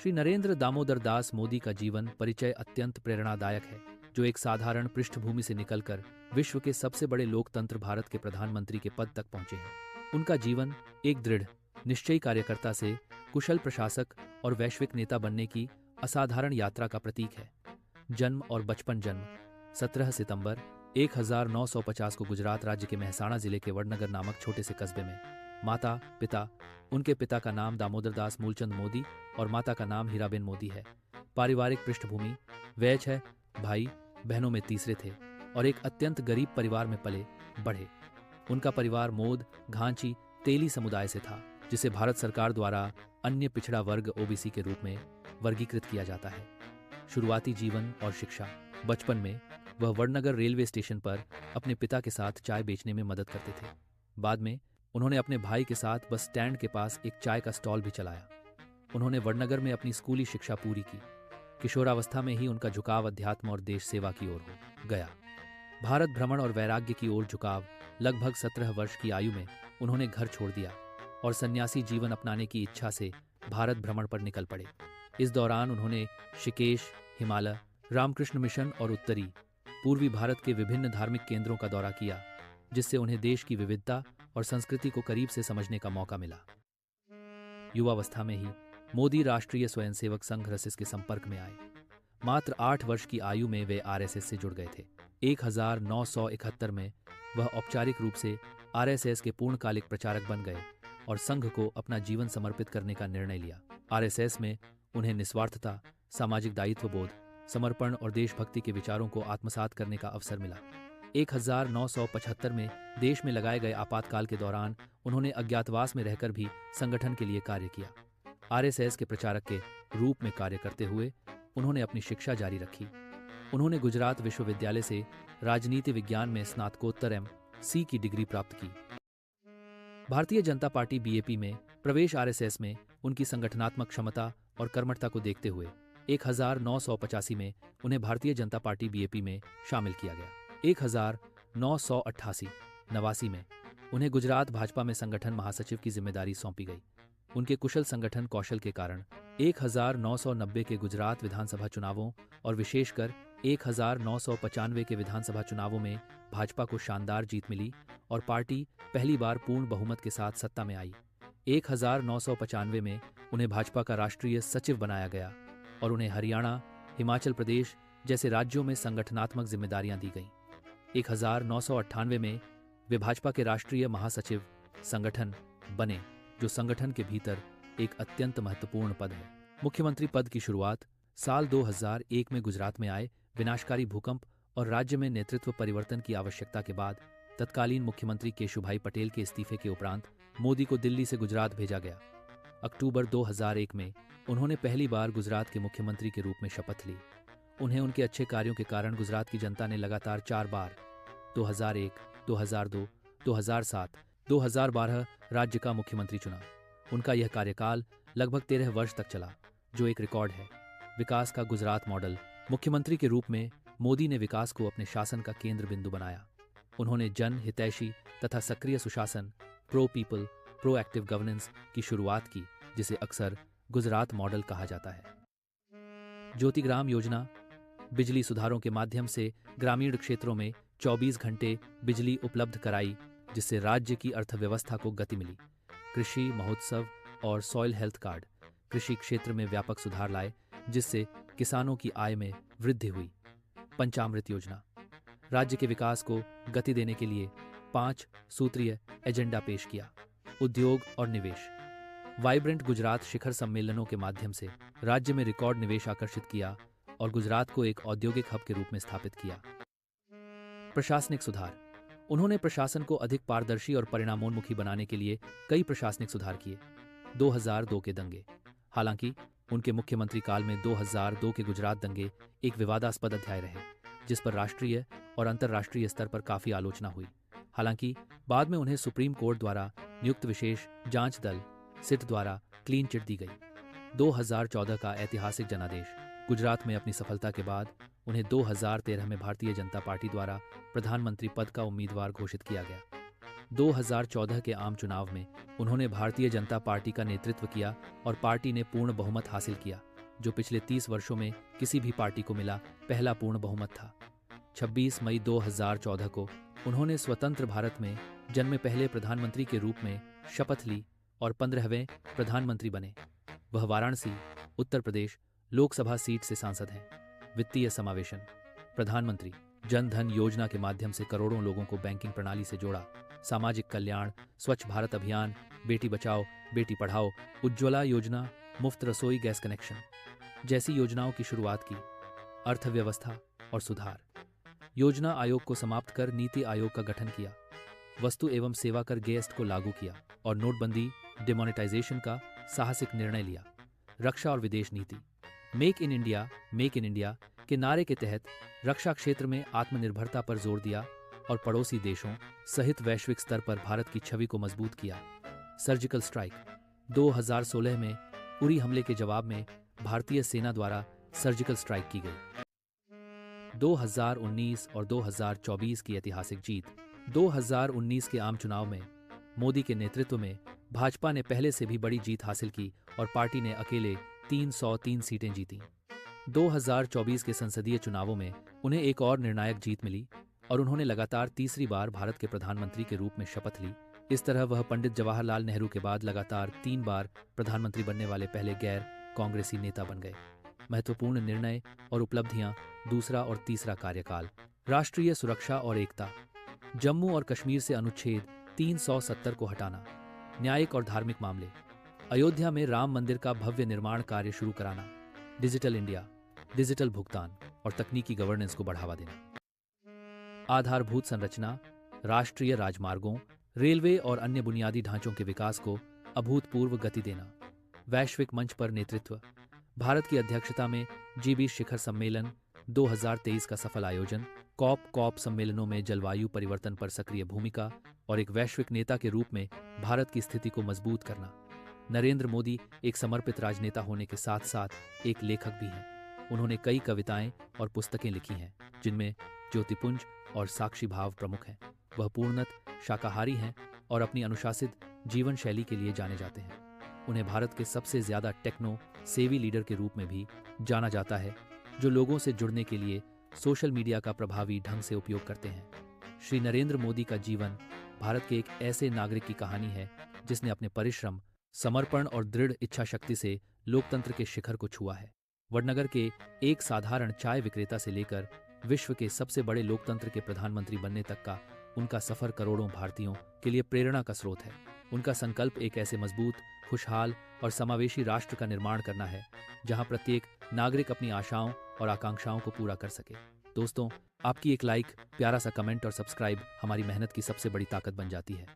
श्री नरेंद्र दामोदर दास मोदी का जीवन परिचय अत्यंत प्रेरणादायक है, जो एक साधारण पृष्ठभूमि से निकलकर विश्व के सबसे बड़े लोकतंत्र भारत के प्रधानमंत्री के पद तक पहुंचे हैं। उनका जीवन एक दृढ़ निश्चयी कार्यकर्ता से कुशल प्रशासक और वैश्विक नेता बनने की असाधारण यात्रा का प्रतीक है। जन्म और बचपन। जन्म 17 सितंबर 1950 को गुजरात राज्य के मेहसाणा जिले के वडनगर नामक छोटे से कस्बे में। माता पिता। उनके पिता का नाम दामोदर दास मूलचंद मोदी और माता का नाम हीराबेन मोदी है। पारिवारिक पृष्ठभूमि। वे 6 भाई बहनों में तीसरे थे और एक अत्यंत गरीब परिवार में पले बढ़े। उनका परिवार मोद घांची तेली समुदाय से था, जिसे भारत सरकार द्वारा अन्य पिछड़ा वर्ग ओबीसी के रूप में वर्गीकृत किया जाता है। शुरुआती जीवन और शिक्षा। बचपन में वह वडनगर रेलवे स्टेशन पर अपने पिता के साथ चाय बेचने में मदद करते थे। बाद में उन्होंने अपने भाई के साथ बस स्टैंड के पास एक चाय का स्टॉल भी चलाया। उन्होंने वडनगर में अपनी स्कूली शिक्षा पूरी की। किशोरावस्था में ही उनका झुकाव अध्यात्म और देश सेवा की ओर हो गया। भारत भ्रमण और वैराग्य की ओर झुकाव। लगभग 17 वर्ष की आयु में उन्होंने घर छोड़ दिया और सन्यासी जीवन अपनाने की इच्छा से भारत भ्रमण पर निकल पड़े। इस दौरान उन्होंने ऋषिकेश, हिमालय, रामकृष्ण मिशन और उत्तरी पूर्वी भारत के विभिन्न धार्मिक केंद्रों का दौरा किया, जिससे उन्हें देश की विविधता और संस्कृति को करीब से समझने का मौका मिला। युवावस्था में ही मोदी राष्ट्रीय स्वयंसेवक संघ रसिस के संपर्क में आए। मात्र 8 वर्ष की आयु में वे आरएसएस से जुड़ गए थे। 1971 में वह औपचारिक रूप से आरएसएस के पूर्णकालिक प्रचारक बन गए और संघ को अपना जीवन समर्पित करने का निर्णय लिया। आरएसएस में उन्हें निस्वार्थता, सामाजिक दायित्व बोध, समर्पण और देशभक्ति के विचारों को आत्मसात करने का अवसर मिला। 1975 में देश में लगाए गए आपातकाल के दौरान उन्होंने अज्ञातवास में रहकर भी संगठन के लिए कार्य किया। आरएसएस के प्रचारक के रूप में कार्य करते हुए उन्होंने अपनी शिक्षा जारी रखी। उन्होंने गुजरात विश्वविद्यालय से राजनीति विज्ञान में स्नातकोत्तर एम.सी. की डिग्री प्राप्त की। भारतीय जनता पार्टी बीएपी में प्रवेश। आरएसएस में उनकी संगठनात्मक क्षमता और कर्मठता को देखते हुए 1985 में उन्हें भारतीय जनता पार्टी बीएपी में शामिल किया गया। 1989 में उन्हें गुजरात भाजपा में संगठन महासचिव की जिम्मेदारी सौंपी गई। उनके कुशल संगठन कौशल के कारण 1990 के गुजरात विधानसभा चुनावों और विशेषकर 1995 के विधानसभा चुनावों में भाजपा को शानदार जीत मिली और पार्टी पहली बार पूर्ण बहुमत के साथ सत्ता में आई। 1995 में उन्हें भाजपा का राष्ट्रीय सचिव बनाया गया और उन्हें हरियाणा, हिमाचल प्रदेश जैसे राज्यों में संगठनात्मक जिम्मेदारियां दी गईं। 1998 में वे भाजपा के राष्ट्रीय महासचिव संगठन बने, जो संगठन के भीतर एक अत्यंत महत्वपूर्ण पद है। मुख्यमंत्री पद की शुरुआत साल 2001 में गुजरात में आए विनाशकारी भूकंप और राज्य में नेतृत्व परिवर्तन की आवश्यकता के बाद तत्कालीन मुख्यमंत्री केशुभाई पटेल के इस्तीफे के उपरांत मोदी को दिल्ली से गुजरात भेजा गया। अक्टूबर 2001 में उन्होंने पहली बार गुजरात के मुख्यमंत्री के रूप में शपथ ली। उन्हें उनके अच्छे कार्यों के कारण गुजरात की जनता ने लगातार 4 बार 2001, 2002, 2007, 2012 राज्य का मुख्यमंत्री चुना। उनका यह कार्यकाल लगभग 13 वर्ष तक चला, जो एक रिकॉर्ड है। विकास का गुजरात मॉडल। मुख्यमंत्री के रूप में मोदी ने विकास को अपने शासन का केंद्र बिंदु बनाया। उन्होंने जन हितैषी तथा सक्रिय सुशासन प्रो पीपल प्रोएक्टिव गवर्नेंस की शुरुआत की, जिसे अक्सर गुजरात मॉडल कहा जाता है। ज्योतिग्राम योजना। बिजली सुधारों के माध्यम से ग्रामीण क्षेत्रों में 24 घंटे बिजली उपलब्ध कराई, जिससे राज्य की अर्थव्यवस्था को गति मिली। कृषि महोत्सव और सॉइल हेल्थ कार्ड। कृषि क्षेत्र में व्यापक सुधार लाए, जिससे किसानों की आय में वृद्धि हुई। पंचामृत योजना। राज्य के विकास को गति देने के लिए 5 सूत्रीय एजेंडा पेश किया। उद्योग और निवेश। वाइब्रेंट गुजरात शिखर सम्मेलनों के माध्यम से राज्य में रिकॉर्ड निवेश आकर्षित किया और गुजरात को एक औद्योगिक हब के रूप में स्थापित किया। प्रशासनिक सुधार। उन्होंने प्रशासन को अधिक पारदर्शी और परिणामोन्मुखी बनाने के लिए कई प्रशासनिक सुधार किए। 2002 के दंगे। हालांकि उनके मुख्यमंत्री काल में 2002 के गुजरात दंगे एक विवादास्पद अध्याय रहे, जिस पर राष्ट्रीय और अंतर्राष्ट्रीय स्तर पर काफी आलोचना हुई। हालांकि बाद में उन्हें सुप्रीम कोर्ट द्वारा नियुक्त विशेष जांच दल सिट द्वारा क्लीन चिट दी गई। 2014 का ऐतिहासिक जनादेश। गुजरात में अपनी सफलता के बाद उन्हें 2013 में भारतीय जनता पार्टी द्वारा प्रधानमंत्री पद का उम्मीदवार घोषित किया गया। 2014 के आम चुनाव में उन्होंने भारतीय जनता पार्टी का नेतृत्व किया और पार्टी ने पूर्ण बहुमत हासिल किया, जो पिछले 30 वर्षों में किसी भी पार्टी को मिला पहला पूर्ण बहुमत था। 26 मई 2014 को उन्होंने स्वतंत्र भारत में जन्मे पहले प्रधानमंत्री के रूप में शपथ ली और 15वें प्रधानमंत्री बने। वह वाराणसी, उत्तर प्रदेश लोकसभा सीट से सांसद हैं। वित्तीय समावेशन। प्रधानमंत्री जन धन योजना के माध्यम से करोड़ों लोगों को बैंकिंग प्रणाली से जोड़ा। सामाजिक कल्याण, स्वच्छ भारत अभियान, बेटी बचाओ बेटी पढ़ाओ, उज्ज्वला योजना, मुफ्त रसोई गैस कनेक्शन जैसी योजनाओं की शुरुआत की। अर्थव्यवस्था और सुधार। योजना आयोग को समाप्त कर नीति आयोग का गठन किया। वस्तु एवं सेवा कर गेस्ट को लागू किया और नोटबंदी डिमोनेटाइजेशन का साहसिक निर्णय लिया। रक्षा और विदेश नीति। मेक इन इंडिया के नारे के तहत रक्षा क्षेत्र में आत्मनिर्भरता पर जोर दिया और पड़ोसी देशों सहित वैश्विक स्तर पर भारत की छवि को मजबूत किया। Surgical strike. 2016 में उरी हमले के जवाब में भारतीय सेना द्वारा सर्जिकल स्ट्राइक की गई। 2019 और 2024 की ऐतिहासिक जीत। 2019 के आम चुनाव में मोदी के नेतृत्व में भाजपा ने पहले से भी बड़ी जीत हासिल की और पार्टी ने अकेले 303 सीटें जीतीं। 2024 के संसदीय चुनावों में उन्हें एक और निर्णायक जीत मिली और उन्होंने लगातार तीसरी बार भारत के प्रधानमंत्री के रूप में शपथ ली। इस तरह वह पंडित जवाहरलाल नेहरू के बाद लगातार 3 बार प्रधानमंत्री बनने वाले पहले गैर कांग्रेसी नेता बन गए। महत्वपूर्ण निर्णय और उपलब्धियां। दूसरा और तीसरा कार्यकाल। राष्ट्रीय सुरक्षा और एकता। जम्मू और कश्मीर से अनुच्छेद 370 को हटाना। न्यायिक और धार्मिक मामले। अयोध्या में राम मंदिर का भव्य निर्माण कार्य शुरू कराना। डिजिटल इंडिया, डिजिटल भुगतान और तकनीकी गवर्नेंस को बढ़ावा देना। आधारभूत संरचना। राष्ट्रीय राजमार्गों, रेलवे और अन्य बुनियादी ढांचों के विकास को अभूतपूर्व गति देना। वैश्विक मंच पर नेतृत्व। भारत की अध्यक्षता में G20 शिखर सम्मेलन 2023 का सफल आयोजन। कॉप सम्मेलनों में जलवायु परिवर्तन पर सक्रिय भूमिका और एक वैश्विक नेता के रूप में भारत की स्थिति को मजबूत करना। नरेंद्र मोदी एक समर्पित राजनेता होने के साथ साथ एक लेखक भी हैं। उन्होंने कई कविताएं और पुस्तकें लिखी हैं, जिनमें ज्योतिपुंज और साक्षी भाव प्रमुख हैं। वह पूर्णतः शाकाहारी हैं और अपनी अनुशासित जीवन शैली के लिए जाने जाते हैं। उन्हें भारत के सबसे ज्यादा टेक्नो सेवी लीडर के रूप में भी जाना जाता है, जो लोगों से जुड़ने के लिए सोशल मीडिया का प्रभावी ढंग से उपयोग करते हैं। श्री नरेंद्र मोदी का जीवन भारत के एक ऐसे नागरिक की कहानी है जिसने अपने परिश्रम, समर्पण और दृढ़ इच्छा शक्ति से लोकतंत्र के शिखर को छुआ है। वडनगर के एक साधारण चाय विक्रेता से लेकर विश्व के सबसे बड़े लोकतंत्र के प्रधानमंत्री बनने तक का उनका सफर करोड़ों भारतीयों के लिए प्रेरणा का स्रोत है। उनका संकल्प एक ऐसे मजबूत, खुशहाल और समावेशी राष्ट्र का निर्माण करना है, जहां प्रत्येक नागरिक अपनी आशाओं और आकांक्षाओं को पूरा कर सके। दोस्तों, आपकी एक लाइक, प्यारा सा कमेंट और सब्सक्राइब हमारी मेहनत की सबसे बड़ी ताकत बन जाती है।